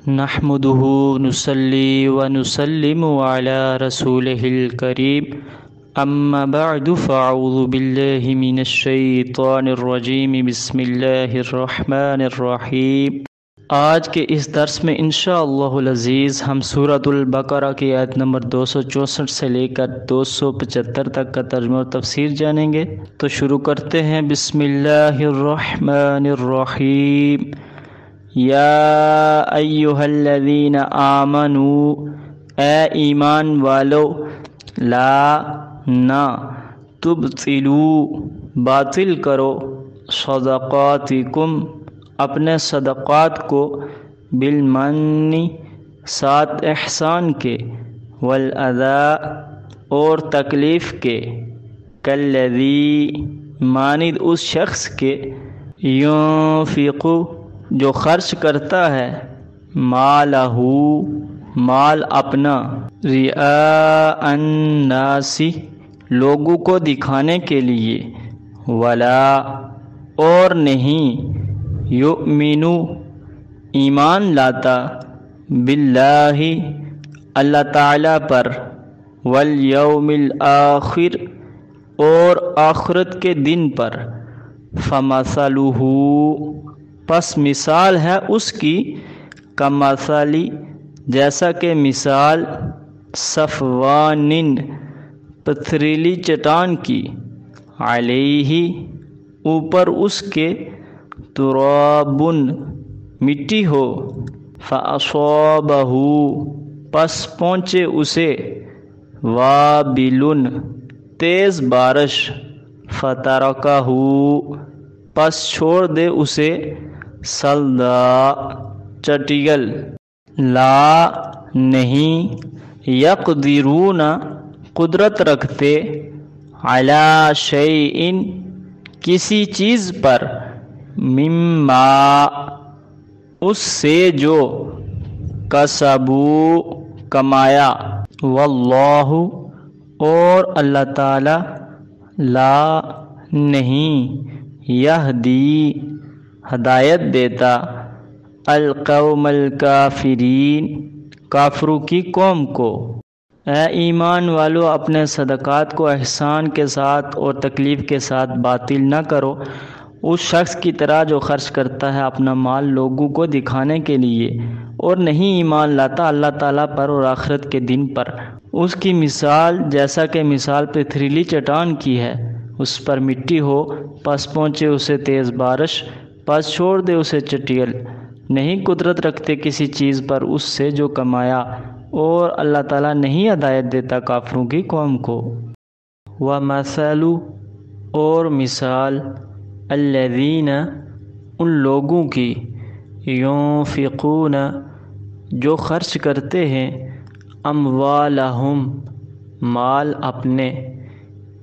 نحمده نصلي ونسلم على رسوله الكريم اما بعد فاعوذ بالله من الشیطان الرجیم بسم اللہ الرحمن الرحیم۔ آج کے اس درس میں انشاءاللہ العزیز ہم سورۃ البقرہ کی آیت نمبر 264 سے لے کر 275 تک کا ترجمہ و تفسیر جانیں گے۔ تو شروع کرتے ہیں۔ بسم اللہ الرحمن الرحیم۔ یا ایہا الذین آمنوا، اے ایمان والو، لا نہ، تبطلوا باطل کرو، صدقاتکم اپنے صدقات کو، بالمن ساتھ احسان کے، والاذی اور تکلیف کے، کالذی مانند اس شخص کے، ينفق جو خرچ کرتا ہے، مالہ مال اپنا، رئاء الناس لوگوں کو دکھانے کے لیے، ولا اور نہیں، یؤمن ایمان لاتا، باللہ اللہ تعالیٰ پر، والیوم الآخر اور آخرت کے دن پر، فمثلہ پس مثال ہے اس کی، کمثلی جیسا کہ مثال، صفوان پتھریلی چٹان کی، علیہ اوپر اس کے، تراب مٹی ہو، فاصابہ پس پہنچے اسے، وابل تیز بارش، فترکہ پس چھوڑ دے اسے، سلدا چٹیل، لا نہیں، یقدرون قدرت رکھتے، علی شیء کسی چیز پر، مما اس سے جو، کسبوا کمایا، واللہ اور اللہ تعالی، لا نہیں، یہدی ہدایت دیتا، القوم الکافرین کافروں کی قوم کو۔ اے ایمان والو، اپنے صدقات کو احسان کے ساتھ اور تکلیف کے ساتھ باطل نہ کرو، اس شخص کی طرح جو خرچ کرتا ہے اپنا مال لوگوں کو دکھانے کے لیے اور نہیں ایمان لاتا اللہ تعالیٰ پر اور آخرت کے دن پر۔ اس کی مثال جیسا کہ مثال پتھریلی چٹان کی ہے، اس پر مٹی ہو، پس پہنچے اسے تیز بارش، پس چھوڑ دے اسے چٹیل، نہیں قدرت رکھتے کسی چیز پر اس سے جو کمایا، اور اللہ تعالیٰ نہیں ہدایت دیتا کافروں کی قوم کو۔ وَمَثَلُ اور مثال، الَّذِينَ ان لوگوں کی، يُنفِقُونَ جو خرچ کرتے ہیں، اموالہم مال اپنے،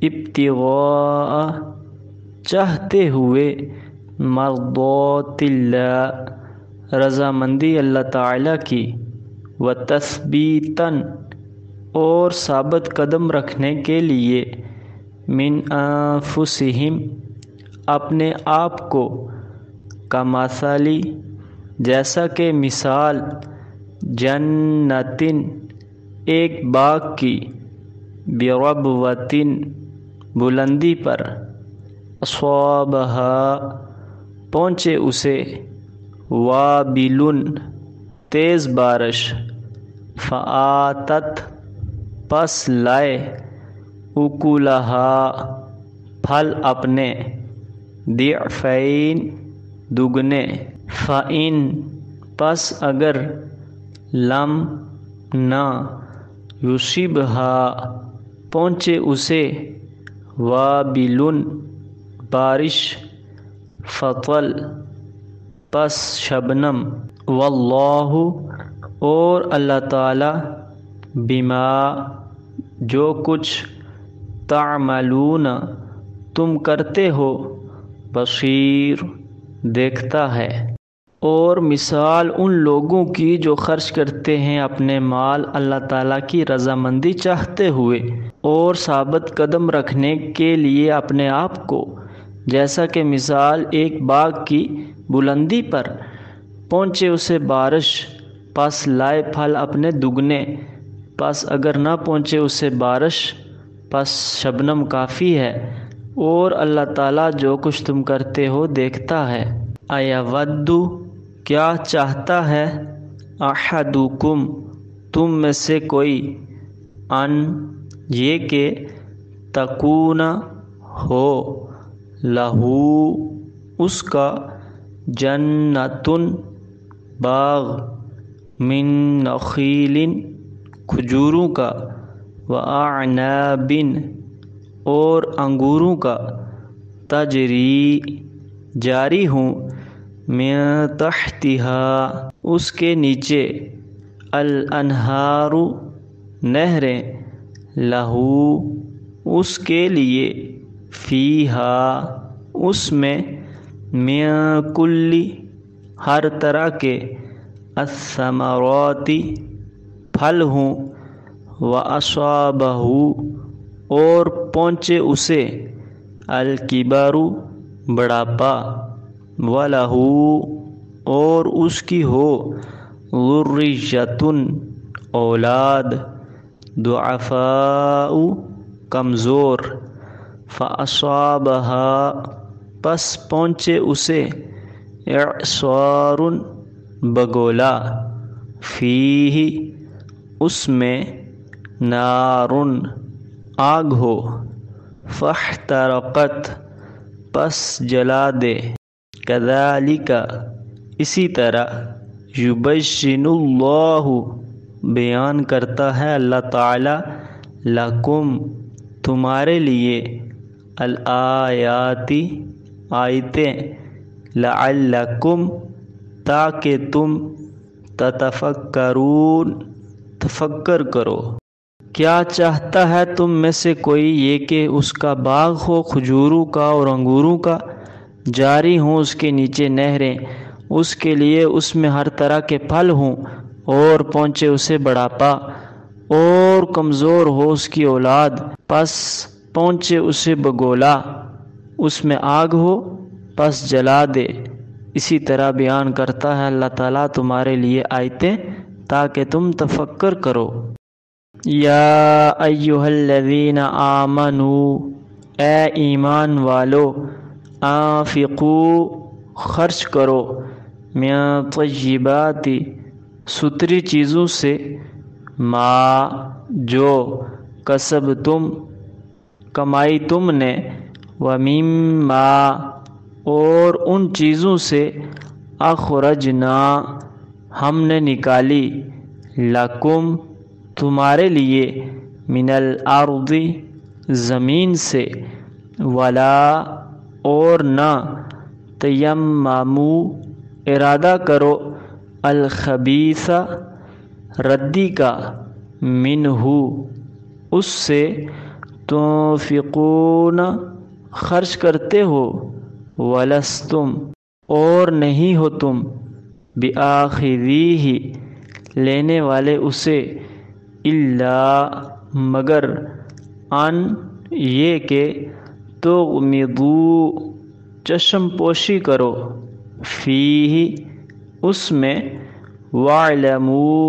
ابتغاء چاہتے ہوئے، مرضات اللہ رضامندی اللہ تعالیٰ کی، وتثبیتاً اور ثابت قدم رکھنے کے لیے، من انفسہم اپنے آپ کو، کمثلی جیسا کہ مثال، جنتٍ ایک باغ کی، بربوۃ بلندی پر، اصابہا پہنچے اسے، وابل تیز بارش، فآتت پس لائے، اکلہا پھل اپنے، ضعفین دگنے، فإن پس اگر، لم نہ، یصبھا پہنچے اسے، وابل بارش، فطل پس شبنم، واللہ اور اللہ تعالی، بما جو کچھ، تعملون تم کرتے ہو، بصیر دیکھتا ہے۔ اور مثال ان لوگوں کی جو خرچ کرتے ہیں اپنے مال اللہ تعالیٰ کی رضامندی چاہتے ہوئے اور ثابت قدم رکھنے کے لیے اپنے آپ کو، جیسا کہ مثال ایک باغ کی بلندی پر، پہنچے اسے بارش، پس لائے پھل اپنے دگنے، پس اگر نہ پہنچے اسے بارش پس شبنم کافی ہے، اور اللہ تعالیٰ جو کچھ تم کرتے ہو دیکھتا ہے۔ ایود کیا چاہتا ہے، احدکم تم میں سے کوئی، ان یہ کہ تکون ہو لہو اس کا جنتن باغ، من نخیل کھجوروں کا، واعناب اور انگوروں کا، تجری جاری ہوں، من تحتہا اس کے نیچے، الانہار نہریں، لہو اس کے لیے، فیہا اس میں، من کل ہر طرح کے، الثمرات پھل ہوں، واصابہ اور پہنچے اسے، الکبر بڑھاپا، وَلَهُ اور اس کی ہو، ذُرِّيَّةٌ اولاد، ضعفاء کمزور، فَأَصَابَهَا پس پہنچے اسے، اعصار بگولا، فیہ اس میں، نار آگ ہو، فاحترقت پس جلا دے، کذالک اسی طرح، یبین اللہ بیان کرتا ہے اللہ تعالی، لکم تمہارے لیے، الآیات آیتیں، لعلکم تاکہ تم، تتفکرون تفکر کرو۔ کیا چاہتا ہے تم میں سے کوئی یہ کہ اس کا باغ ہو کھجوروں کا اور انگوروں کا، جاری ہوں اس کے نیچے نہریں، اس کے لیے اس میں ہر طرح کے پھل ہوں، اور پہنچے اسے بڑھاپا، اور کمزور ہو اس کی اولاد، پس پہنچے اسے بگولا، اس میں آگ ہو پس جلا دے۔ اسی طرح بیان کرتا ہے اللہ تعالیٰ تمہارے لیے آیتیں تاکہ تم تفکر کرو۔ یا ایہا الذین آمنوا اے ایمان والو، انفقوا خرچ کرو، من طیبات ستری چیزوں سے، ما جو، کسبتم کمائی تم نے، ومما اور ان چیزوں سے، اخرجنا ہم نے نکالی، لکم تمہارے لیے، من الارض زمین سے، ولا اور نہ، تیمموا ارادہ کرو، الخبیث ردی کا، منہ اس سے، تنفقون خرچ کرتے ہو، ولستم اور نہیں ہو تم، بآخذیہ لینے والے اسے، الا مگر، ان یہ کہ، تغمضوا چشم پوشی کرو، فیہ اس میں، واعلموا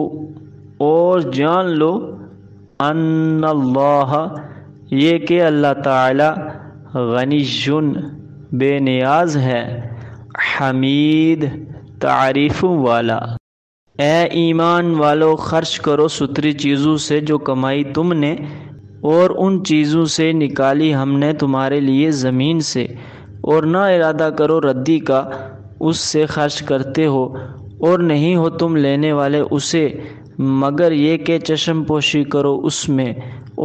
اور جان لو، ان اللہ یہ کہ اللہ تعالی، غنی بے نیاز ہے، حمید تعریفوں والا۔ اے ایمان والو خرچ کرو ستری چیزوں سے جو کمائی تم نے، اور ان چیزوں سے نکالی ہم نے تمہارے لیے زمین سے، اور نہ ارادہ کرو ردی کا، اس سے خرچ کرتے ہو، اور نہیں ہو تم لینے والے اسے، مگر یہ کہ چشم پوشی کرو اس میں،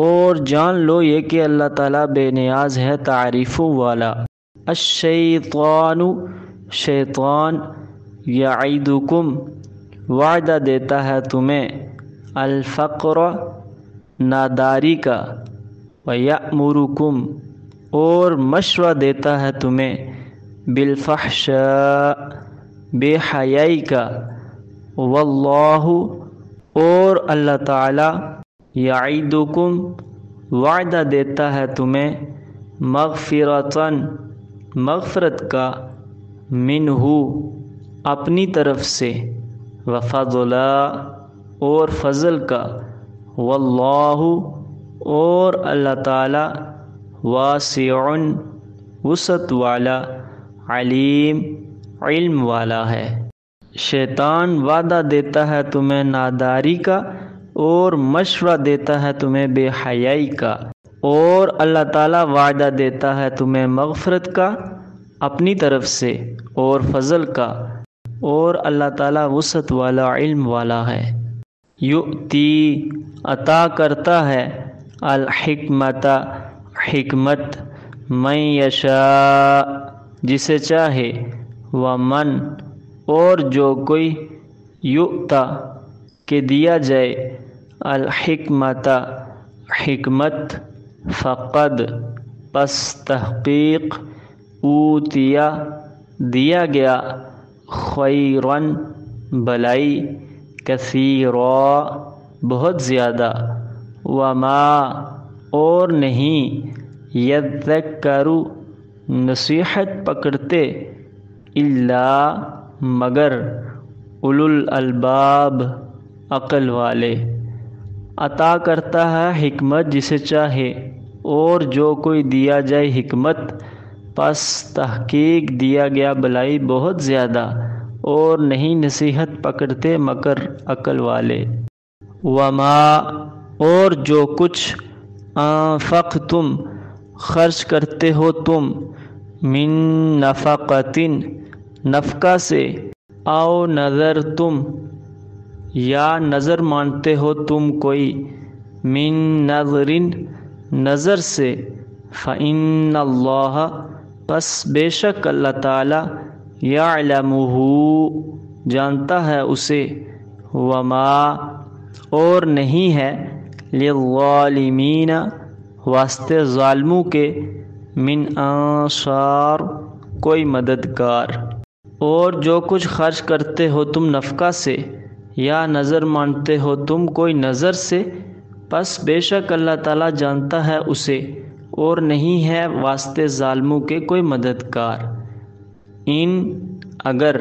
اور جان لو یہ کہ اللہ تعالیٰ بے نیاز ہے تعریفوں والا۔ الشیطان شیطان، یعیدکم وعدہ دیتا ہے تمہیں، الفقر ناداری کا، ویأمرکم اور مشورہ دیتا ہے تمہیں، بالفحشاء بے حیائی کا، واللہ اور اللہ تعالی، یعیدکم وعدہ دیتا ہے تمہیں، مغفرتاً مغفرت کا، منہ اپنی طرف سے، وفضلا اور فضل کا، واللہ اور اللہ تعالی واسع وسعت والا، علیم علم والا ہے۔ شیطان وعدہ دیتا ہے تمہیں ناداری کا اور مشورہ دیتا ہے تمہیں بے حیائی کا، اور اللہ تعالیٰ وعدہ دیتا ہے تمہیں مغفرت کا اپنی طرف سے اور فضل کا، اور اللہ تعالیٰ وسعت والا علم والا ہے۔ یؤتی عطا کرتا ہے الحکمت حکمت، من یشاء جسے چاہے، ومن اور جو کوئی، یؤتا کہ دیا جائے، الحکمت حکمت، فقد پس تحقیق، اوتیا دیا گیا، خیراً بھلائی، کثیرا بہت زیادہ، وما اور نہیں، یذکر نصیحت پکڑتے، الا مگر، اولو الالباب عقل والے۔ عطا کرتا ہے حکمت جسے چاہے، اور جو کوئی دیا جائے حکمت، پس تحقیق دیا گیا بھلائی بہت زیادہ، اور نہیں نصیحت پکڑتے مگر عقل والے۔ وما اور جو کچھ، انفقتم خرچ کرتے ہو تم، من نفقتن نفقہ سے، او نظر تم یا نظر مانتے ہو تم کوئی، من نظرن نظر سے، فإن اللہ پس بے شک اللہ تعالی، یعلمہ جانتا ہے اسے، وما اور نہیں ہے، للظالمین واسطے ظالموں کے، من انصار کوئی مددگار۔ اور جو کچھ خرچ کرتے ہو تم نفقہ سے، یا نظر مانتے ہو تم کوئی نظر سے، پس بے شک اللہ تعالیٰ جانتا ہے اسے، اور نہیں ہے واسطے ظالموں کے کوئی مددگار۔ ان اگر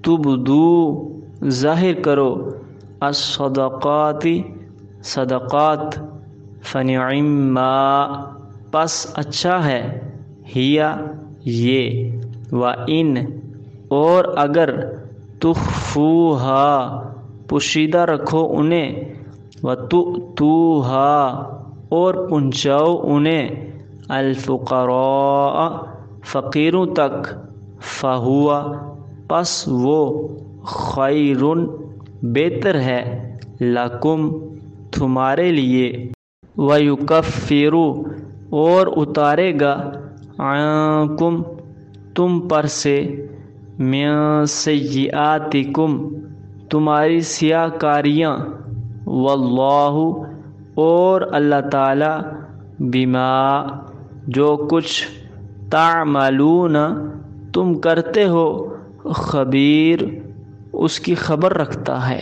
تبدو ظاہر کرو، الصدقات صدقات، فنعما پس اچھا ہے، ہیا یہ، وَإِن اور اگر تخفوہا پوشیدہ رکھو انہیں، وتؤتوہا اور پہنچاؤ انہیں، الفقراء فقیروں تک، فہوا پس وہ، خیر بہتر ہے، لکم تمہارے لیے، ویکفر اور اتارے گا، عنکم تم پر سے، من سیئاتکم تمہاری سیاہ کاریاں، واللہ اور اللہ تعالی، بما جو کچھ، تعملون تم کرتے ہو، خبیر اس کی خبر رکھتا ہے۔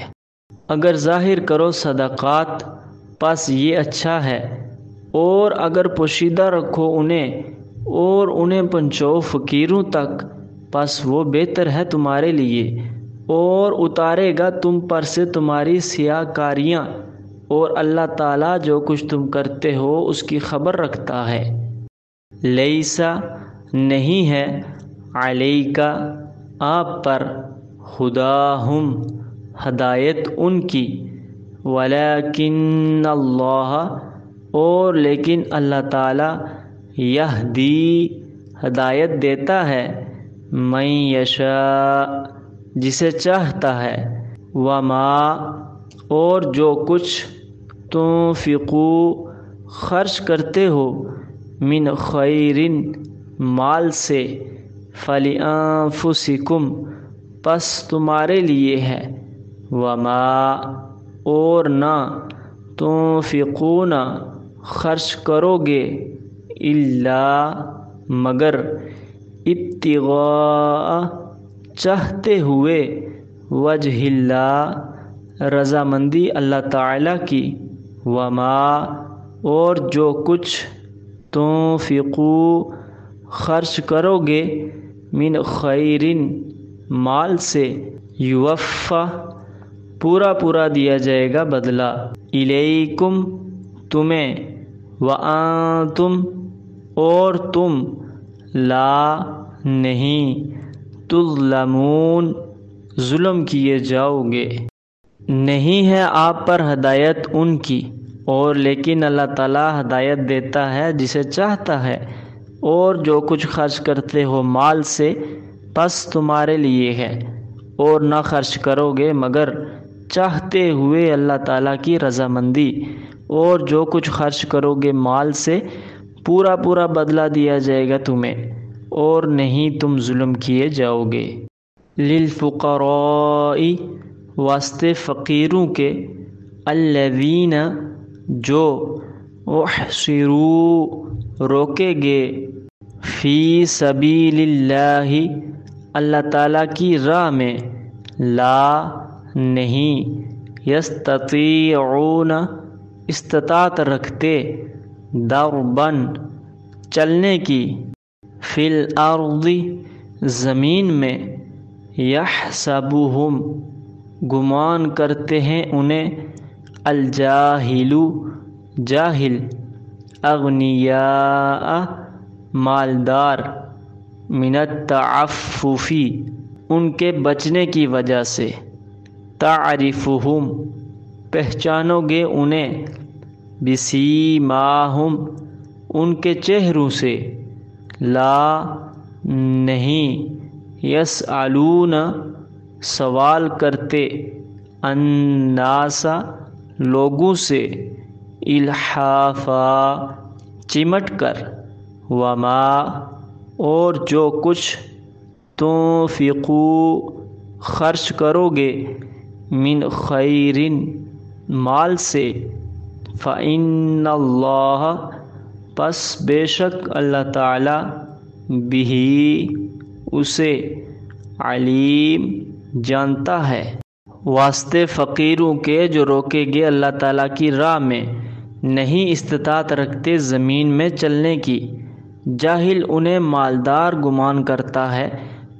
اگر ظاہر کرو صدقات پس یہ اچھا ہے، اور اگر پوشیدہ رکھو انہیں اور انہیں پہنچاؤ فقیروں تک، پس وہ بہتر ہے تمہارے لیے، اور اتارے گا تم پر سے تمہاری سیاہ کاریاں، اور اللہ تعالیٰ جو کچھ تم کرتے ہو اس کی خبر رکھتا ہے۔ لیسا نہیں ہے، علیکا آپ پر، ہداہم ہدایت ان کی، ولیکن اللہ اور لیکن اللہ تعالیٰ، یہدی ہدایت دیتا ہے، من یشاء جسے چاہتا ہے، وما اور جو کچھ، تنفقو خرچ کرتے ہو، من خیرن مال سے، فلانفسکم پس تمہارے لیے ہے، وما اور نہ، تنفقون خرچ کرو گے، الا مگر، ابتغاء چاہتے ہوئے، وجہ اللہ رضامندی اللہ تعالیٰ کی، وما اور جو کچھ، تنفقو خرچ کرو گے، من خیرن مال سے، یوفا پورا پورا دیا جائے گا بدلہ، الیکم تمہیں، وانتم اور تم، لا نہیں، تظلمون ظلم کیے جاؤ گے۔ نہیں ہے آپ پر ہدایت ان کی، اور لیکن اللہ تعالیٰ ہدایت دیتا ہے جسے چاہتا ہے، اور جو کچھ خرچ کرتے ہو مال سے پس تمہارے لیے ہے، اور نہ خرچ کرو گے مگر چاہتے ہوئے اللہ تعالیٰ کی رضامندی، اور جو کچھ خرچ کرو گے مال سے پورا پورا بدلہ دیا جائے گا تمہیں، اور نہیں تم ظلم کیے جاؤ گے۔ للفقراء واسطے فقیروں کے، الذین جو، احصروا روکے گے، فی سبیل اللہ اللہ تعالیٰ کی راہ میں، لا نہیں، یستطیعون استطاعت رکھتے، ضرباً چلنے کی، فی الارض زمین میں، یحسبہم گمان کرتے ہیں انہیں، الجاہل جاہل، اغنیاء مالدار، من التعفف ان کے بچنے کی وجہ سے، تعرفہم پہچانو گے انہیں، بسیماہم ان کے چہروں سے، لا نہیں، یسألون سوال کرتے، الناس لوگوں سے، الحافا چمٹ کر، وما اور جو کچھ، تنفقوا خرچ کرو گے، من خیر مال سے، فإن اللہ پس بے شک اللہ تعالی، بہی اسے، علیم جانتا ہے۔ واسطے فقیروں کے جو روکے گے اللہ تعالیٰ کی راہ میں، نہیں استطاعت رکھتے زمین میں چلنے کی، جاہل انہیں مالدار گمان کرتا ہے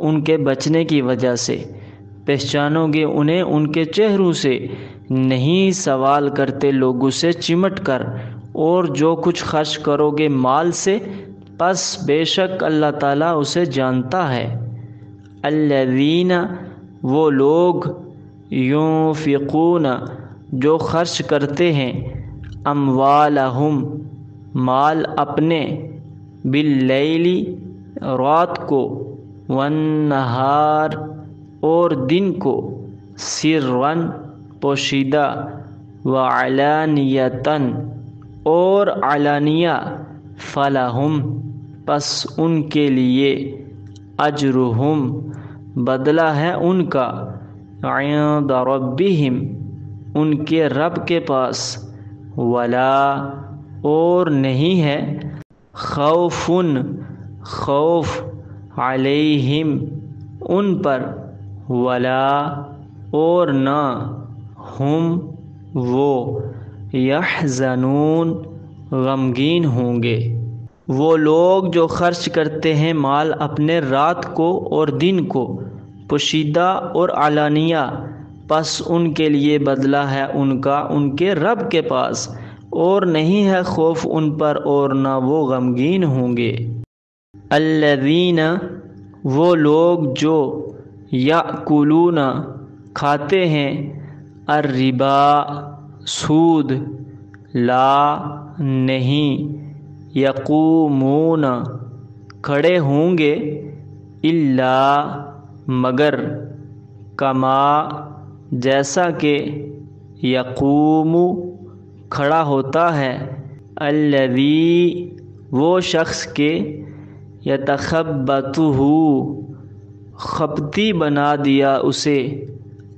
ان کے بچنے کی وجہ سے، پہچانو گے انہیں ان کے چہروں سے، نہیں سوال کرتے لوگوں سے چمٹ کر، اور جو کچھ خرچ کرو گے مال سے پس بے شک اللہ تعالیٰ اسے جانتا ہے۔ الذین وہ لوگ، ينفقون جو خرچ کرتے ہیں، اموالہم مال اپنے، باللیل رات کو، والنہار اور دن کو، سرًا پوشیدہ، وعلانیۃً اور علانیہ، فلہم پس ان کے لیے، اجرہم بدلہ ہے ان کا، عند ربہم ان کے رب کے پاس، ولا اور نہیں ہے، خوف خوف، علیہم ان پر، ولا اور نہ، ہم وہ، یحزنون غمگین ہوں گے۔ وہ لوگ جو خرچ کرتے ہیں مال اپنے رات کو اور دن کو، پوشیدہ اور علانیہ، پس ان کے لیے بدلہ ہے ان کا ان کے رب کے پاس، اور نہیں ہے خوف ان پر اور نہ وہ غمگین ہوں گے۔ الذین وہ لوگ جو، یأکلون کھاتے ہیں، الربا سود، لا نہیں، یقومون کھڑے ہوں گے، الا مگر، کما جیسا کہ، یقوم کھڑا ہوتا ہے، الذی وہ شخص کے، یتخبطہ خپتی بنا دیا اسے،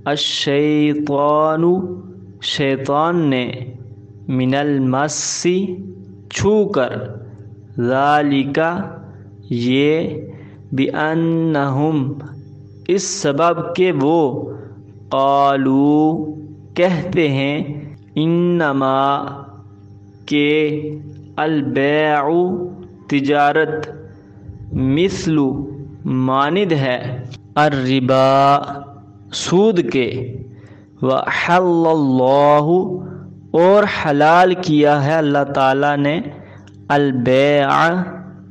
الشیطان شیطان نے، من المس چھو کر، ذالک یہ، بأنہم اس سبب کہ وہ، قالوا کہتے ہیں، انما کہ، البیع تجارت، مثل مانند ہے، الربا سود کے، وَأَحَلَّ اللَّهُ اور حلال کیا ہے اللہ تعالیٰ نے البیع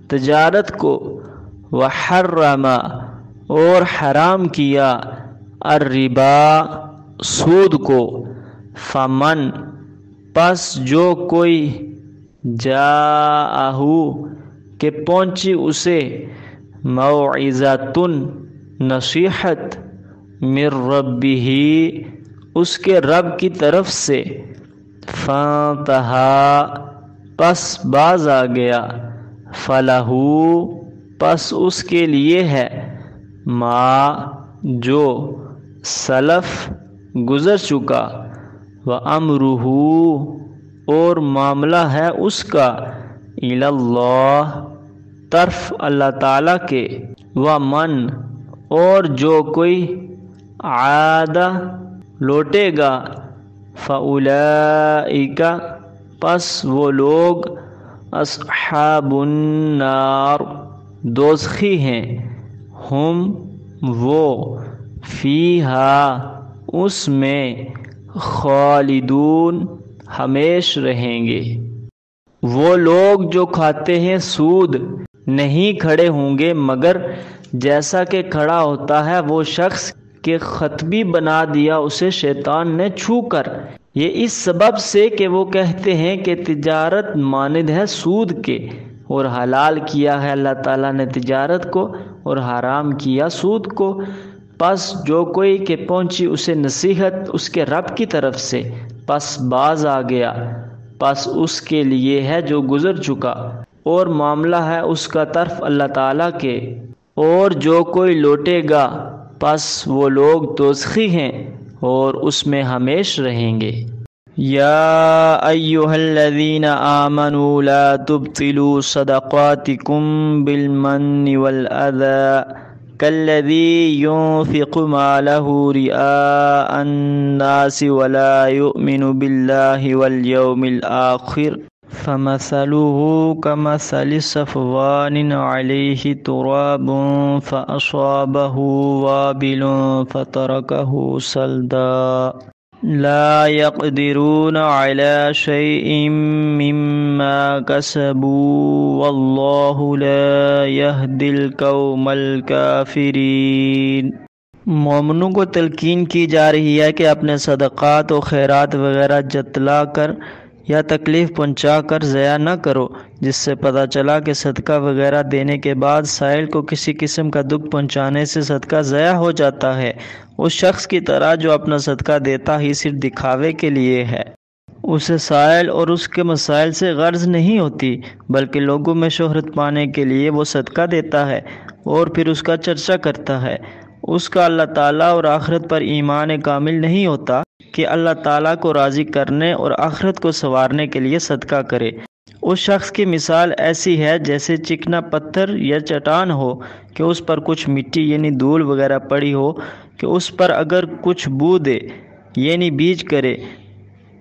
تجارت کو، وحرم اور حرام کیا الربا سود کو، فمن پس جو کوئی جاءہ کہ پہنچی اسے موعظۃ نصیحت من ربہ اس کے رب کی طرف سے، فانتہا پس باز آ گیا، فلہ پس اس کے لیے ہے ما جو سلف گزر چکا، وامرہ اور معاملہ ہے اس کا الی اللہ طرف اللہ تعالیٰ کے، ومن اور جو کوئی عاد لوٹے گا، فاولئک پس وہ لوگ اصحاب النار دوزخی ہیں، ہم وہ فیہا اس میں خالدون ہمیش رہیں گے۔ وہ لوگ جو کھاتے ہیں سود نہیں کھڑے ہوں گے مگر جیسا کہ کھڑا ہوتا ہے وہ شخص کہ خطبی بنا دیا اسے شیطان نے چھو کر، یہ اس سبب سے کہ وہ کہتے ہیں کہ تجارت مانند ہے سود کے، اور حلال کیا ہے اللہ تعالیٰ نے تجارت کو اور حرام کیا سود کو۔ پس جو کوئی کہ پہنچی اسے نصیحت اس کے رب کی طرف سے، پس باز آ گیا، پس اس کے لیے ہے جو گزر چکا، اور معاملہ ہے اس کا طرف اللہ تعالیٰ کے، اور جو کوئی لوٹے گا پس وہ لوگ دوزخی ہیں اور اس میں ہمیش رہیں گے۔ یا ایہا الذین آمنوا لا تبطلوا صدقاتکم بالمن والأذى كالذي ينفق ماله رئاء الناس ولا يؤمن بالله واليوم الآخر فمثله كمثل صفوان عليه تراب فأصابه وابل فتركه صلدا لا يقدرون على شيء مما كسبوا والله لا يهدي القوم الكافرين۔ مومنوں کو تلقین کی جا رہی ہے کہ اپنے صدقات و خیرات وغیرہ جتلا کر یا تکلیف پہنچا کر ضائع نہ کرو، جس سے پتہ چلا کہ صدقہ وغیرہ دینے کے بعد سائل کو کسی قسم کا دکھ پہنچانے سے صدقہ ضائع ہو جاتا ہے، اس شخص کی طرح جو اپنا صدقہ دیتا ہی صرف دکھاوے کے لیے ہے۔ اسے سائل اور اس کے مسائل سے غرض نہیں ہوتی، بلکہ لوگوں میں شہرت پانے کے لیے وہ صدقہ دیتا ہے اور پھر اس کا چرچا کرتا ہے۔ اس کا اللہ تعالیٰ اور آخرت پر ایمان کامل نہیں ہوتا کہ اللہ تعالیٰ کو راضی کرنے اور آخرت کو سنوارنے کے لیے صدقہ کرے۔ اس شخص کی مثال ایسی ہے جیسے چکنا پتھر یا چٹان ہو کہ اس پر کچھ مٹی یعنی دھول وغیرہ پڑی ہو کہ اس پر اگر کچھ بو دے یعنی بیج کرے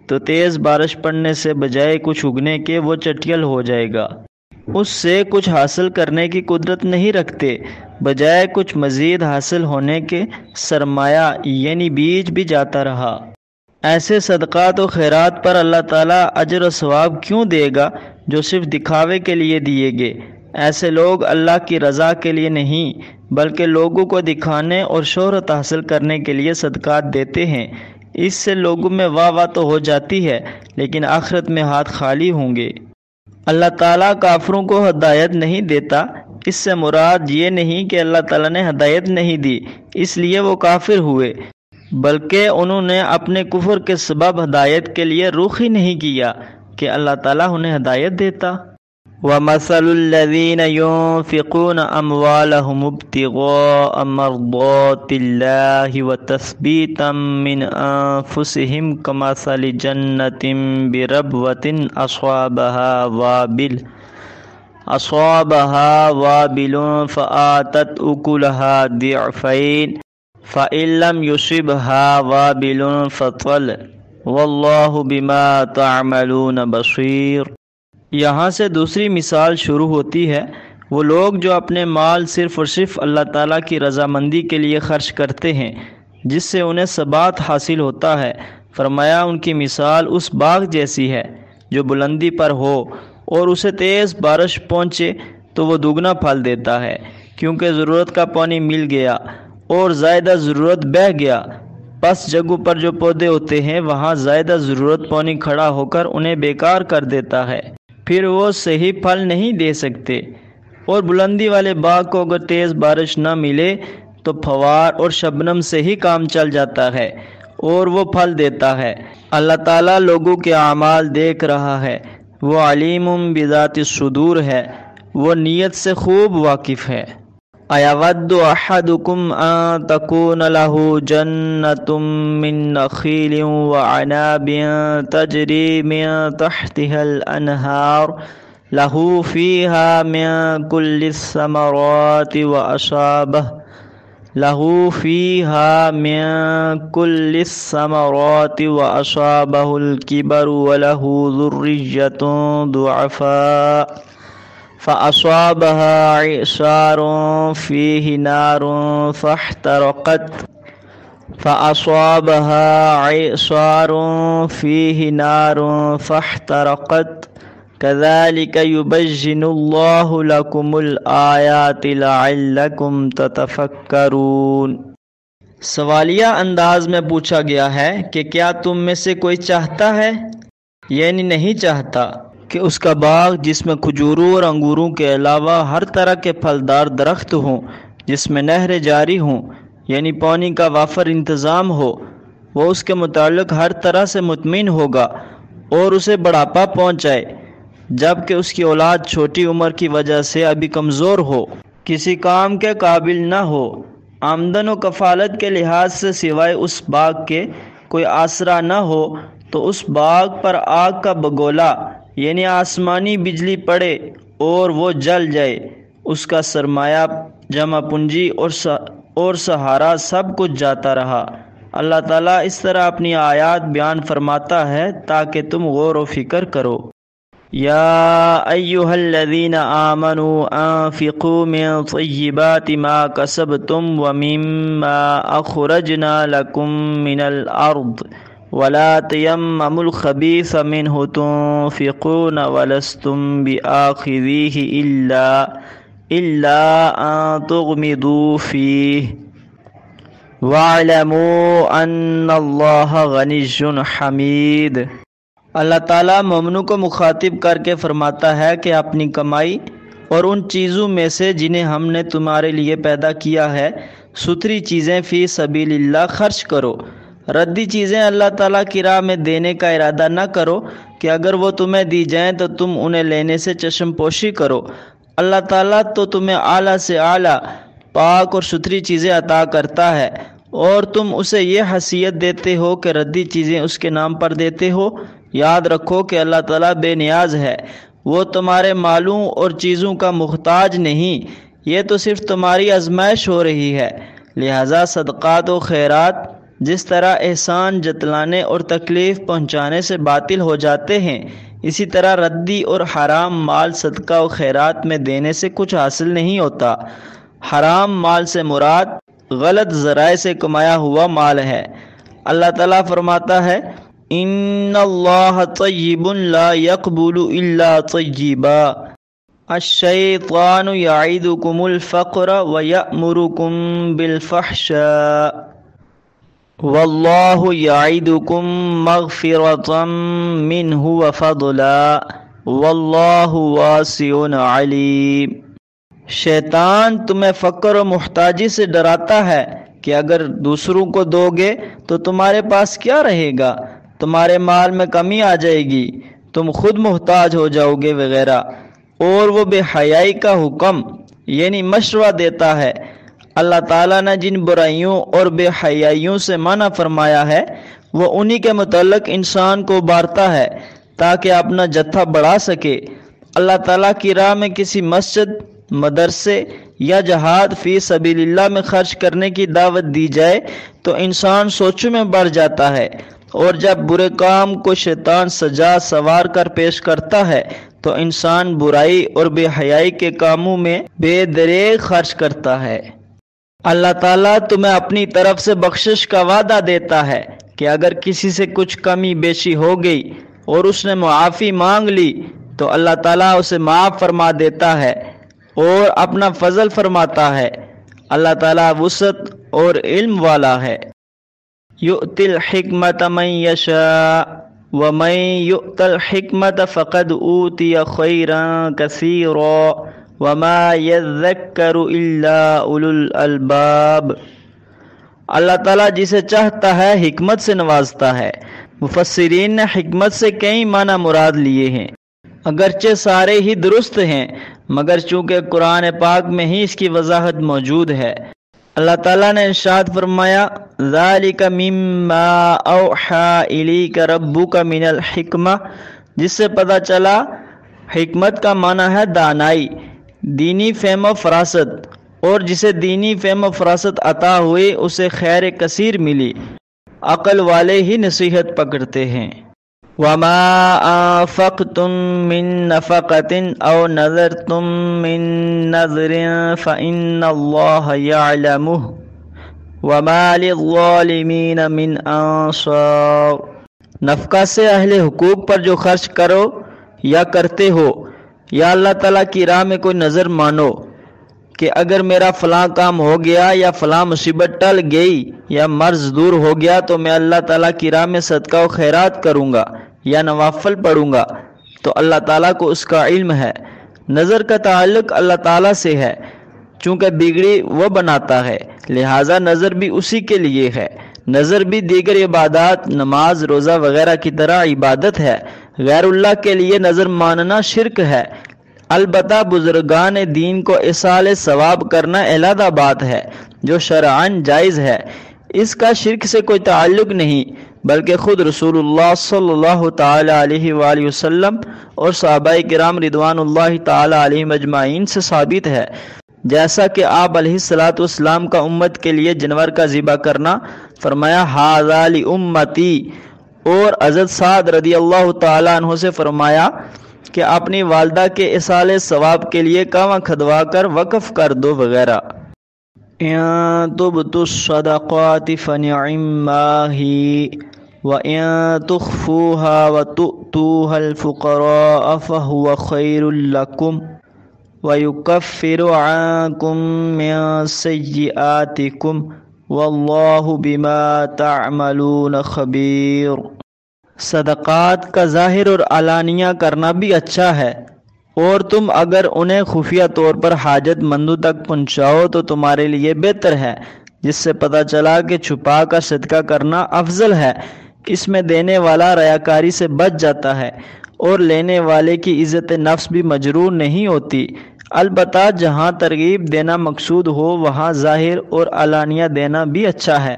تو تیز بارش پڑنے سے بجائے کچھ اگنے کے وہ چٹیل ہو جائے گا، اس سے کچھ حاصل کرنے کی قدرت نہیں رکھتے، بجائے کچھ مزید حاصل ہونے کے سرمایہ یعنی بیج بھی جاتا رہا۔ ایسے صدقات و خیرات پر اللہ تعالیٰ اجر و ثواب کیوں دے گا جو صرف دکھاوے کے لیے دیے گئے؟ ایسے لوگ اللہ کی رضا کے لیے نہیں بلکہ لوگوں کو دکھانے اور شہرت حاصل کرنے کے لیے صدقات دیتے ہیں۔ اس سے لوگوں میں واہ واہ تو ہو جاتی ہے لیکن آخرت میں ہاتھ خالی ہوں گے۔ اللہ تعالیٰ کافروں کو ہدایت نہیں دیتا، اس سے مراد یہ نہیں کہ اللہ تعالیٰ نے ہدایت نہیں دی اس لیے وہ کافر ہوئے، بلکہ انہوں نے اپنے کفر کے سبب ہدایت کے لیے رخ ہی نہیں کیا کہ اللہ تعالیٰ انہیں ہدایت دیتا۔ وَمَثَلُ الَّذِينَ يُنْفِقُونَ أَمْوَالَهُمُ ابْتِغَاءَ مَرْضَاتِ اللَّهِ وَتَثْبِيتًا مِّنْ أَنفُسِهِمْ كَمَثَلِ جَنَّةٍ بِرَبْوَةٍ أَصَابَهَا وَابِلٌ فَآتَتْ أُكُلَهَا ضِعْفَيْنِ فَإِن لَّمْ يُصِبْهَا وَابِلٌ فَطَلٌّ وَاللَّهُ بِمَا تَعْمَلُونَ بَصِيرٌ۔ یہاں سے دوسری مثال شروع ہوتی ہے۔ وہ لوگ جو اپنے مال صرف اور صرف اللہ تعالیٰ کی رضامندی کے لیے خرچ کرتے ہیں جس سے انہیں ثبات حاصل ہوتا ہے۔ فرمایا ان کی مثال اس باغ جیسی ہے جو بلندی پر ہو اور اسے تیز بارش پہنچے تو وہ دگنا پھل دیتا ہے، کیونکہ ضرورت کا پانی مل گیا اور زائدہ ضرورت بہہ گیا۔ پس جگہوں پر جو پودے ہوتے ہیں وہاں زائدہ ضرورت پانی کھڑا ہو کر انہیں بیکار کر دیتا ہے، پھر وہ صحیح پھل نہیں دے سکتے۔ اور بلندی والے باغ کو اگر تیز بارش نہ ملے تو پھوار اور شبنم سے ہی کام چل جاتا ہے اور وہ پھل دیتا ہے۔ اللہ تعالیٰ لوگوں کے اعمال دیکھ رہا ہے، وہ علیم بذات الصدور ہے، وہ نیت سے خوب واقف ہے۔ اَیَوَدُّ أَحَدُکُمْ أَن تَکُونَ لَهُ جَنَّةٌ مِّن نَخِیلٍ وَعَنَابٍ تَجْرِی مِن تَحْتِہَا الْأَنْہَارُ لَهُ فِیہَا مِن کُلِّ الثَّمَرَاتِ وَأَصَابَهُ الْکِبَرُ وَلَهُ ذُرِّیَّةٌ ضُعَفَاءُ فَأَصَابَهَا إِعْصَارٌ فِیہِ نَارٌ فَاحْتَرَقَتْ كَذَلِكَ يُبَيِّنُ اللَّهُ لَكُمُ الْآيَاتِ لَعَلَّكُمْ تَتَفَکَّرُونَ۔ سوالیہ انداز میں پوچھا گیا ہے کہ کیا تم میں سے کوئی چاہتا ہے، یعنی نہیں چاہتا، کہ اس کا باغ جس میں کھجوروں اور انگوروں کے علاوہ ہر طرح کے پھلدار درخت ہوں، جس میں نہریں جاری ہوں، یعنی پانی کا وافر انتظام ہو، وہ اس کے متعلق ہر طرح سے مطمئن ہوگا اور اسے بڑھاپا پہنچ جائے، جبکہ اس کی اولاد چھوٹی عمر کی وجہ سے ابھی کمزور ہو، کسی کام کے قابل نہ ہو، آمدن و کفالت کے لحاظ سے سوائے اس باغ کے کوئی آسرا نہ ہو، تو اس باغ پر آگ کا بگولا یعنی آسمانی بجلی پڑے اور وہ جل جائے، اس کا سرمایہ، جمع پونجی اور سہارا سب کچھ جاتا رہا۔ اللہ تعالیٰ اس طرح اپنی آیات بیان فرماتا ہے تاکہ تم غور و فکر کرو۔ یا ایھا الذین آمنوا انفقوا من طیبات ما کسبتم ومما اخرجنا لکم من الارض ولا تیمموا الخبیث منہ تنفقون ولستم بآخذیہ الا ان تغمضوا فیہ وَاعْلَمُوا أَنَّ اللَّهَ غَنِيٌّ حَمِيدٌ۔ اللہ تعالیٰ مومنوں کو مخاطب کر کے فرماتا ہے کہ اپنی کمائی اور ان چیزوں میں سے جنہیں ہم نے تمہارے لیے پیدا کیا ہے ستھری چیزیں فی سبیل اللہ خرچ کرو۔ ردی چیزیں اللہ تعالیٰ کی راہ میں دینے کا ارادہ نہ کرو کہ اگر وہ تمہیں دی جائیں تو تم انہیں لینے سے چشم پوشی کرو۔ اللہ تعالیٰ تو تمہیں اعلیٰ سے اعلیٰ پاک اور ستھری چیزیں عطا کرتا ہے اور تم اسے یہ حیثیت دیتے ہو کہ ردی چیزیں اس کے نام پر دیتے ہو۔ یاد رکھو کہ اللہ تعالیٰ بے نیاز ہے، وہ تمہارے مالوں اور چیزوں کا محتاج نہیں، یہ تو صرف تمہاری آزمائش ہو رہی ہے۔ لہذا صدقات و خیرات جس طرح احسان جتلانے اور تکلیف پہنچانے سے باطل ہو جاتے ہیں، اسی طرح ردی اور حرام مال صدقہ و خیرات میں دینے سے کچھ حاصل نہیں ہوتا۔ حرام مال سے مراد غلط ذرائع سے کمایا ہوا مال ہے۔ اللہ تعالیٰ فرماتا ہے ان اللہ طیب لا یقبل الا طیبا الشیطان یعدکم الفقر ویأمرکم بالفحشاء واللہ یعدکم مغفرۃ منہ وفضلا واللہ واسع علیم۔ شیطان تمہیں فقر و محتاجی سے ڈراتا ہے کہ اگر دوسروں کو دو گے تو تمہارے پاس کیا رہے گا، تمہارے مال میں کمی آ جائے گی، تم خود محتاج ہو جاؤ گے وغیرہ۔ اور وہ بے حیائی کا حکم یعنی مشورہ دیتا ہے۔ اللہ تعالیٰ نے جن برائیوں اور بے حیائیوں سے منع فرمایا ہے وہ انہی کے متعلق انسان کو ابھارتا ہے تاکہ اپنا جتھا بڑھا سکے۔ اللہ تعالیٰ کی راہ میں کسی مسجد، مدرسے یا جہاد فی سبیل اللہ میں خرچ کرنے کی دعوت دی جائے تو انسان سوچوں میں بڑھ جاتا ہے، اور جب برے کام کو شیطان سجا سوار کر پیش کرتا ہے تو انسان برائی اور بے حیائی کے کاموں میں بے دریغ خرچ کرتا ہے۔ اللہ تعالیٰ تمہیں اپنی طرف سے بخشش کا وعدہ دیتا ہے کہ اگر کسی سے کچھ کمی بیشی ہو گئی اور اس نے معافی مانگ لی تو اللہ تعالیٰ اسے معاف فرما دیتا ہے اور اپنا فضل فرماتا ہے۔ اللہ تعالیٰ وسعت اور علم والا ہے۔ یؤتی الحکمت من یشاء ومن یؤت الحکمت فقد اوتی خیرا کثیرا وما یذکر الا اولو الالباب۔ اللہ تعالیٰ جسے چاہتا ہے حکمت سے نوازتا ہے۔ مفسرین نے حکمت سے کئی معنی مراد لیے ہیں، اگرچہ سارے ہی درست ہیں، مگر چونکہ قرآن پاک میں ہی اس کی وضاحت موجود ہے۔ اللہ تعالیٰ نے ارشاد فرمایا ذالک مما اوحی الیک ربک من الحکمہ، جس سے پتہ چلا حکمت کا معنی ہے دانائی، دینی فہم و فراست، اور جسے دینی فہم و فراست عطا ہوئی اسے خیر کثیر ملی۔ عقل والے ہی نصیحت پکڑتے ہیں۔ وما انفقتم من نفقۃ او نذرتم من نذر فإن اللہ یعلمہ وما للظالمین من انصار۔ نفقہ سے اہل حقوق پر جو خرچ کرو یا کرتے ہو یا اللہ تعالیٰ کی راہ میں کوئی نظر مانو کہ اگر میرا فلاں کام ہو گیا یا فلاں مصیبت ٹل گئی یا مرض دور ہو گیا تو میں اللہ تعالیٰ کی راہ میں صدقہ و خیرات کروں گا یا نوافل پڑھوں گا، تو اللہ تعالیٰ کو اس کا علم ہے۔ نظر کا تعلق اللہ تعالیٰ سے ہے، چونکہ بگڑی وہ بناتا ہے، لہٰذا نظر بھی اسی کے لیے ہے۔ نظر بھی دیگر عبادات، نماز، روزہ وغیرہ کی طرح عبادت ہے۔ غیر اللہ کے لیے نظر ماننا شرک ہے، البتہ بزرگان دین کو ایصال ثواب کرنا علیحدہ بات ہے جو شرعاً جائز ہے۔ اس کا شرک سے کوئی تعلق نہیں، بلکہ خود رسول اللہ صلی اللہ تعالی علیہ وآلہ وسلم اور صحابہ کرام رضوان اللہ تعالی علیہم اجمعین سے ثابت ہے، جیسا کہ آپ علیہ الصلوۃ والسلام کا امت کے لیے جانور کا ذبح کرنا فرمایا ھذا لامتی، اور حضرت سعد رضی اللہ تعالی عنہ سے فرمایا کہ اپنی والدہ کے ایصال ثواب کے لیے کاواں کھدوا کر وقف کر دو وغیرہ۔ ان تبدوا الصدقات فنعما ہی وان تخفوها وتؤتوها الفقراء فهو خير لكم ويكفر عنكم من سيئاتكم واللہ بما تعملون خبیر۔ صدقات کا ظاہر اور علانیہ کرنا بھی اچھا ہے، اور تم اگر انہیں خفیہ طور پر حاجت مندوں تک پہنچاؤ تو تمہارے لیے بہتر ہے، جس سے پتہ چلا کہ چھپا کر صدقہ کرنا افضل ہے۔ اس میں دینے والا ریاکاری سے بچ جاتا ہے اور لینے والے کی عزت نفس بھی مجرور نہیں ہوتی۔ البتہ جہاں ترغیب دینا مقصود ہو وہاں ظاہر اور علانیہ دینا بھی اچھا ہے،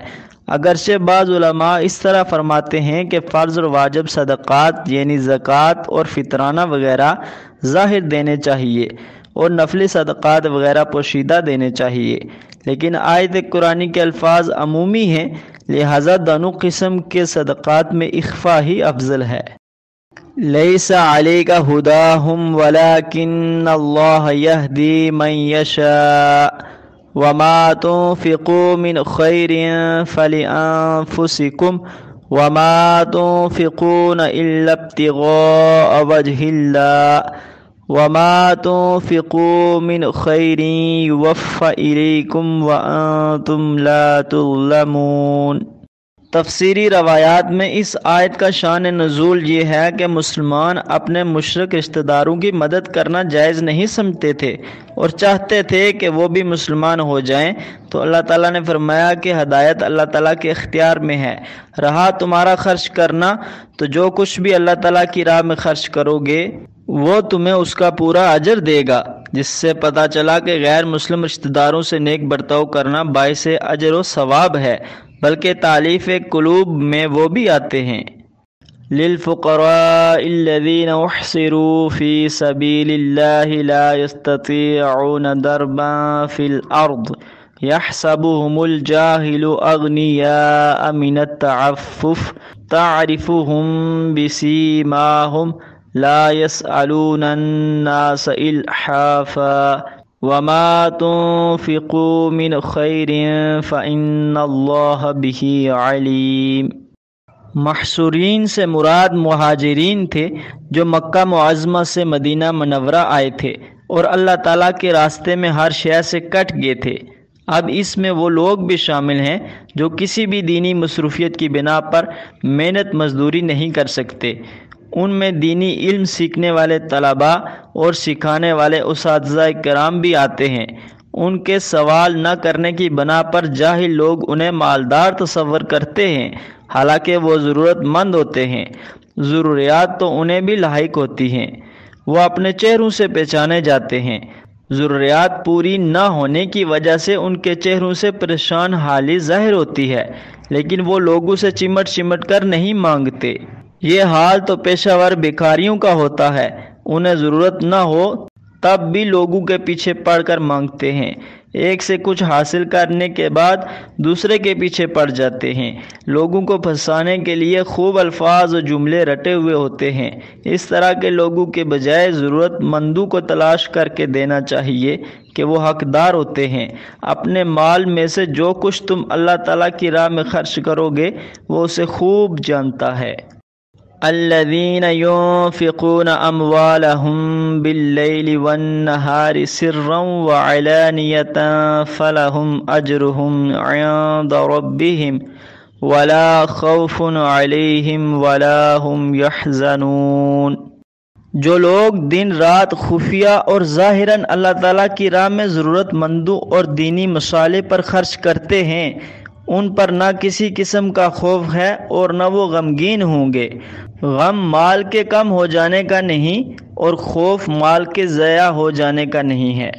اگرچہ بعض علماء اس طرح فرماتے ہیں کہ فرض اور واجب صدقات یعنی زکوٰۃ اور فطرانہ وغیرہ ظاہر دینے چاہیے اور نفلی صدقات وغیرہ پوشیدہ دینے چاہیے، لیکن آیت قرآنی کے الفاظ عمومی ہیں، لہذا دونوں قسم کے صدقات میں اخفا ہی افضل ہے۔ لیس علیک ھداھم ولکن اللہ یہدی من یشاء وما تنفقوا من خیر فلانفسکم وما تنفقون الا ابتغاء وجہ اللہ وما تنفقوا من خیر یوفى الیکم وانتم لا تظلمون۔ تفسیری روایات میں اس آیت کا شان نزول یہ ہے کہ مسلمان اپنے مشرک رشتہ داروں کی مدد کرنا جائز نہیں سمجھتے تھے اور چاہتے تھے کہ وہ بھی مسلمان ہو جائیں، تو اللہ تعالیٰ نے فرمایا کہ ہدایت اللہ تعالیٰ کے اختیار میں ہے۔ رہا تمہارا خرچ کرنا، تو جو کچھ بھی اللہ تعالیٰ کی راہ میں خرچ کرو گے وہ تمہیں اس کا پورا اجر دے گا، جس سے پتہ چلا کہ غیر مسلم رشتہ داروں سے نیک برتاؤ کرنا باعث اجر و ثواب ہے، بلکہ تالیف قلوب میں وہ بھی آتے ہیں۔ للفقراء الذين احصروا في سبيل الله لا يستطيعون ضربا في الارض يحسبهم الجاهل اغنياء من التعفف تعرفهم بسيماهم لا يسألون الناس إلحافا وما تنفقوا من خیر فإن اللہ بہ علیم۔ محصورین سے مراد مہاجرین تھے جو مکہ معظمہ سے مدینہ منورہ آئے تھے اور اللہ تعالیٰ کے راستے میں ہر شے سے کٹ گئے تھے۔ اب اس میں وہ لوگ بھی شامل ہیں جو کسی بھی دینی مصروفیت کی بنا پر محنت مزدوری نہیں کر سکتے۔ ان میں دینی علم سیکھنے والے طلباء اور سکھانے والے اساتذہ کرام بھی آتے ہیں۔ ان کے سوال نہ کرنے کی بنا پر جاہل لوگ انہیں مالدار تصور کرتے ہیں، حالانکہ وہ ضرورت مند ہوتے ہیں۔ ضروریات تو انہیں بھی لاحق ہوتی ہیں، وہ اپنے چہروں سے پہچانے جاتے ہیں۔ ضروریات پوری نہ ہونے کی وجہ سے ان کے چہروں سے پریشان حالی ظاہر ہوتی ہے، لیکن وہ لوگوں سے چمٹ چمٹ کر نہیں مانگتے۔ یہ حال تو پیشہ ور بھکاریوں کا ہوتا ہے، انہیں ضرورت نہ ہو تب بھی لوگوں کے پیچھے پڑ کر مانگتے ہیں۔ ایک سے کچھ حاصل کرنے کے بعد دوسرے کے پیچھے پڑ جاتے ہیں۔ لوگوں کو پھنسانے کے لیے خوب الفاظ و جملے رٹے ہوئے ہوتے ہیں۔ اس طرح کے لوگوں کے بجائے ضرورت مندوں کو تلاش کر کے دینا چاہیے کہ وہ حقدار ہوتے ہیں۔ اپنے مال میں سے جو کچھ تم اللہ تعالیٰ کی راہ میں خرچ کرو گے وہ اسے خوب جانتا ہے۔ الذين ينفقون أموالهم بالليل والنهار سرا وعلانية فلهم أجرهم عند ربهم ولا خوف عليهم ولا هم يحزنون۔ جو لوگ دن رات خفیہ اور ظاہراً اللہ تعالیٰ کی راہ میں ضرورت مندوں اور دینی مصالح پر خرچ کرتے ہیں، ان پر نہ کسی قسم کا خوف ہے اور نہ وہ غمگین ہوں گے۔ غم مال کے کم ہو جانے کا نہیں اور خوف مال کے ضائع ہو جانے کا نہیں ہے۔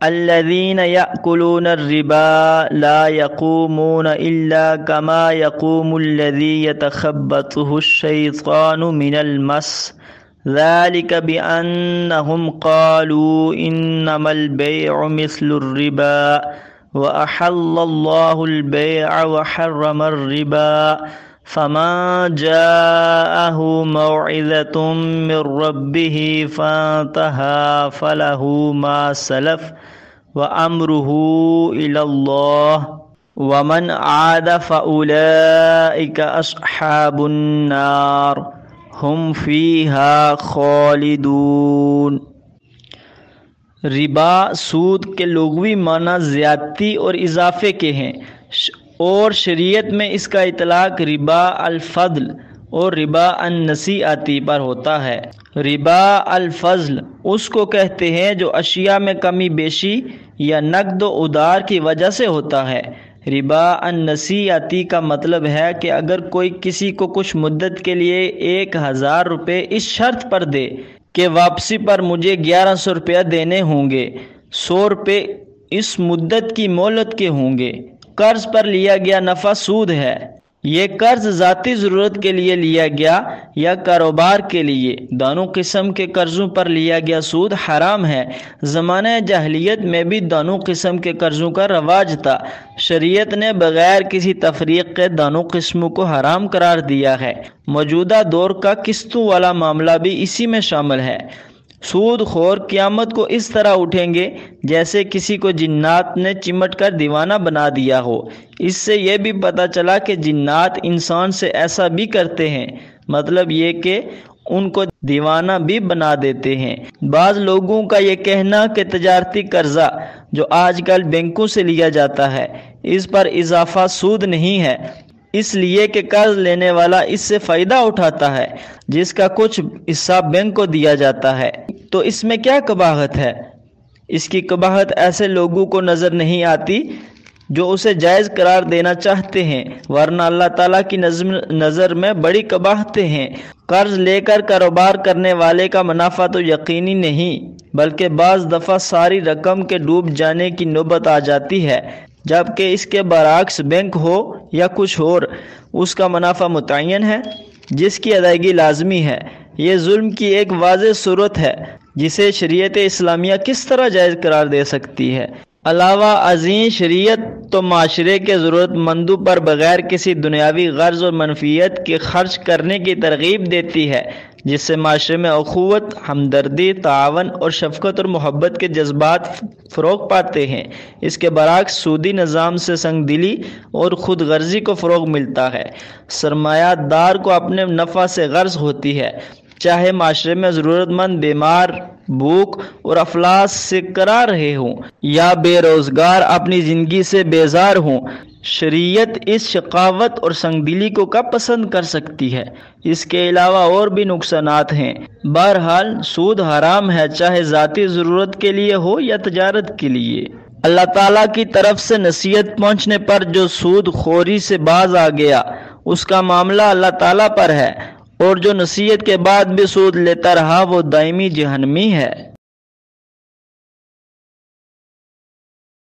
الذين يأكلون الربا لا يقومون إلا كما يقوم الذي يتخبطه الشيطان من المس ذلك بأنهم قالوا إنما البيع مثل الربا وأحل الله البيع وحرم الربا فمن جاءه موعظة من ربه فانتهى فله ما سلف وأمره إلى الله ومن عاد فأولئك أصحاب النار هم فيها خالدون۔ ربا سود کے لغوی معنی زیادتی اور اضافے کے ہیں، اور شریعت میں اس کا اطلاق ربا الفضل اور ربا النسیئتی پر ہوتا ہے۔ ربا الفضل اس کو کہتے ہیں جو اشیاء میں کمی بیشی یا نقد و ادار کی وجہ سے ہوتا ہے۔ ربا النسیئتی کا مطلب ہے کہ اگر کوئی کسی کو کچھ مدت کے لیے 1000 روپے اس شرط پر دے کہ واپسی پر مجھے 1100 روپیہ دینے ہوں گے، 100 روپے اس مدت کی مہلت کے ہوں گے۔ قرض پر لیا گیا نفع سود ہے۔ یہ قرض ذاتی ضرورت کے لیے لیا گیا یا کاروبار کے لیے، دونوں قسم کے قرضوں پر لیا گیا سود حرام ہے۔ زمانہ جاہلیت میں بھی دونوں قسم کے قرضوں کا رواج تھا۔ شریعت نے بغیر کسی تفریق کے دونوں قسموں کو حرام قرار دیا ہے۔ موجودہ دور کا قسطوں والا معاملہ بھی اسی میں شامل ہے۔ سود خور قیامت کو اس طرح اٹھیں گے جیسے کسی کو جنات نے چمٹ کر دیوانہ بنا دیا ہو۔ اس سے یہ بھی پتہ چلا کہ جنات انسان سے ایسا بھی کرتے ہیں، مطلب یہ کہ ان کو دیوانہ بھی بنا دیتے ہیں۔ بعض لوگوں کا یہ کہنا کہ تجارتی قرضہ جو آج کل بینکوں سے لیا جاتا ہے اس پر اضافہ سود نہیں ہے، اس لیے کہ قرض لینے والا اس سے فائدہ اٹھاتا ہے جس کا کچھ حصہ بینک کو دیا جاتا ہے، تو اس میں کیا قباحت ہے؟ اس کی قباحت ایسے لوگوں کو نظر نہیں آتی جو اسے جائز قرار دینا چاہتے ہیں، ورنہ اللہ تعالیٰ کی نظر میں بڑی قباحتیں ہیں۔ قرض لے کر کاروبار کرنے والے کا منافع تو یقینی نہیں، بلکہ بعض دفعہ ساری رقم کے ڈوب جانے کی نوبت آ جاتی ہے، جبکہ اس کے برعکس بینک ہو یا کچھ اور، اس کا منافع متعین ہے جس کی ادائیگی لازمی ہے۔ یہ ظلم کی ایک واضح صورت ہے جسے شریعت اسلامیہ کس طرح جائز قرار دے سکتی ہے۔ علاوہ ازیں شریعت تو معاشرے کے ضرورت مندوں پر بغیر کسی دنیاوی غرض اور منفیت کے خرچ کرنے کی ترغیب دیتی ہے، جس سے معاشرے میں اخوت، ہمدردی، تعاون اور شفقت اور محبت کے جذبات فروغ پاتے ہیں۔ اس کے برعکس سودی نظام سے سنگ دلی اور خود غرضی کو فروغ ملتا ہے۔ سرمایہ دار کو اپنے نفع سے غرض ہوتی ہے، چاہے معاشرے میں ضرورت مند بیمار، بھوک اور افلاس سے کرا رہے ہوں یا بے روزگار اپنی زندگی سے بیزار ہوں۔ شریعت اس شقاوت اور سنگ دلی کو کب پسند کر سکتی ہے؟ اس کے علاوہ اور بھی نقصانات ہیں۔ بہرحال سود حرام ہے، چاہے ذاتی ضرورت کے لیے ہو یا تجارت کے لیے۔ اللہ تعالیٰ کی طرف سے نصیحت پہنچنے پر جو سود خوری سے باز آ گیا، اس کا معاملہ اللہ تعالیٰ پر ہے، اور جو نصیحت کے بعد بھی سود لیتا رہا وہ دائمی جہنمی ہے۔